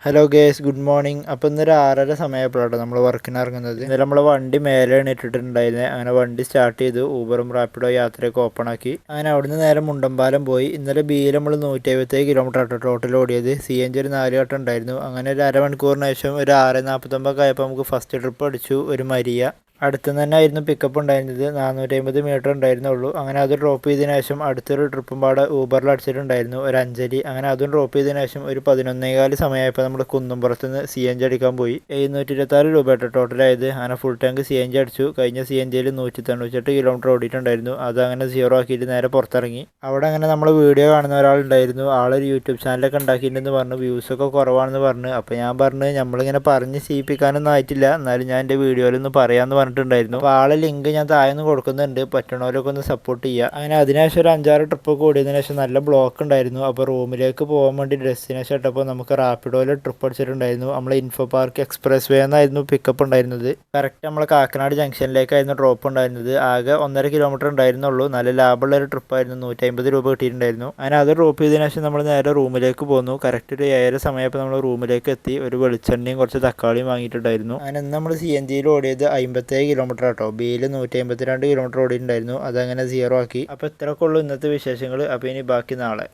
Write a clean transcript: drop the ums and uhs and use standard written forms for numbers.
Hello guys, good morning. അപ്പോൾ ഇന്നൊരു 6:30 സമയപ്പോഴാണ് നമ്മൾ വർക്കിന് ഇറങ്ങുന്നത്. ഇന്നലെ നമ്മളെ വണ്ടി മേലെയാണ് ഇട്ടിട്ടുണ്ടായിരുന്നത്. അങ്ങനെ വണ്ടി സ്റ്റാർട്ട് ചെയ്തു, ഊബറും റാപ്പിഡോ യാത്രയൊക്കെ ഓപ്പൺ ആക്കി. അങ്ങനെ അവിടുന്ന് നേരെ മുണ്ടമ്പാലം പോയി. ഇന്നലെ ബിയിൽ നമ്മൾ 177 കിലോമീറ്റർ ആട്ടോ ടോട്ടൽ ഓടിയത്. CNG ഒരു 4 വട്ടം ഉണ്ടായിരുന്നു. അങ്ങനെ ഒരു അരമണിക്കൂറിന് ശേഷം ഒരു 6:45 ആയപ്പോൾ നമുക്ക് ഫസ്റ്റ് ട്രിപ്പ് അടിച്ചു, ഒരു മരിയ. അടുത്തുനിന്ന് തന്നെ ആയിരുന്നു പിക്കപ്പ് ഉണ്ടായിരുന്നത്. 450 മീറ്റർ ഉണ്ടായിരുന്നുള്ളൂ. അങ്ങനെ അത് ഡ്രോപ്പ് ചെയ്തതിനു ശേഷം അടുത്തൊരു ട്രിപ്പും പാടെ ഊബറിൽ അടിച്ചിട്ടുണ്ടായിരുന്നു, ഒരു അഞ്ചലി. അങ്ങനെ അതും ഡ്രോപ്പ് ചെയ്തതിനു ശേഷം ഒരു 11:15 സമയമായപ്പോൾ നമ്മൾ കുന്നുംപുറത്ത് നിന്ന് CNG അടിക്കാൻ പോയി. 726 രൂപ കേട്ടോ ടോട്ടലായത്. അങ്ങനെ ഫുൾ ടാങ്ക് CNG അടിച്ചു. കഴിഞ്ഞ CNGയിൽ 198 കിലോമീറ്റർ ഓടിയിട്ടുണ്ടായിരുന്നു. അത് അങ്ങനെ സീറോ ആക്കിയിട്ട് നേരെ പുറത്തിറങ്ങി. അവിടെ അങ്ങനെ നമ്മൾ വീഡിയോ കാണുന്ന ഒരാളുണ്ടായിരുന്നു. ആളൊരു യൂട്യൂബ് ചാനലൊക്കെ ഉണ്ടാക്കിയിട്ടുണ്ടെന്ന് പറഞ്ഞു, വ്യൂസൊക്കെ കുറവാണെന്ന് പറഞ്ഞു. അപ്പോൾ ഞാൻ പറഞ്ഞു നമ്മളിങ്ങനെ പറഞ്ഞ് ചെയ്യിപ്പിക്കാനൊന്നും ആയിട്ടില്ല, എന്നാലും ഞാൻ എൻ്റെ വീഡിയോയിലൊന്ന് പറയാമെന്ന് പറഞ്ഞിട്ടുണ്ടായിരുന്നു. അപ്പോൾ ആളെ ലിങ്ക് ഞാൻ താഴെ കൊടുക്കുന്നുണ്ട്, പറ്റണവരൊക്കെ ഒന്ന് സപ്പോർട്ട് ചെയ്യുക. അങ്ങനെ അതിനുശേഷം ഒരു 5-6 ട്രിപ്പൊക്കെ ഓടിയതിനു ശേഷം നല്ല ബ്ലോക്ക് ഉണ്ടായിരുന്നു. അപ്പോൾ റൂമിലേക്ക് പോകാൻ വേണ്ടി ഡെസ്റ്റിനേഷൻ ഇട്ടപ്പോൾ നമുക്ക് റാപ്പിഡോയിൽ ട്രിപ്പ് അടിച്ചിട്ടുണ്ടായിരുന്നു. നമ്മളെ ഇൻഫോ പാർക്ക് എക്സ്പ്രസ് വേ എന്നായിരുന്നു പിക്കപ്പ് ഉണ്ടായിരുന്നത്. കറക്റ്റ് നമ്മളെ കാക്കനാട് ജംഗ്ഷനിലേക്കായിരുന്നു ഡ്രോപ്പ് ഉണ്ടായിരുന്നത്. ആകെ 1.5 കിലോമീറ്റർ ഉണ്ടായിരുന്നുള്ളൂ. നല്ല ലാഭമുള്ള ഒരു ട്രിപ്പായിരുന്നു. 150 രൂപ കിട്ടിയിട്ടുണ്ടായിരുന്നു. അങ്ങനെ അത് ഡ്രോപ്പ് ചെയ്തതിനു ശേഷം നമ്മൾ നേരെ റൂമിലേക്ക് പോന്നു. കറക്റ്റ് ഒരു 7 സമയപ്പോൾ നമ്മൾ റൂമിലേക്ക് എത്തി. ഒരു വെളിച്ചെണ്ണയും കുറച്ച് തക്കാളിയും വാങ്ങിയിട്ടുണ്ടായിരുന്നു. അങ്ങനെ ഇന്ന് നമ്മൾ CNGയിൽ ഓടിയത് 57 കിലോമീറ്റർ ആട്ടോ. ബിയിൽ 152 കിലോമീറ്റർ ഓടിയിട്ടുണ്ടായിരുന്നു. അതങ്ങനെ സീറോ ആക്കി. അപ്പോൾ ഇത്രയൊക്കെ ഉള്ളൂ ഇന്നത്തെ വിശേഷങ്ങൾ. അപ്പോൾ ഇനി ബാക്കി നാളെ.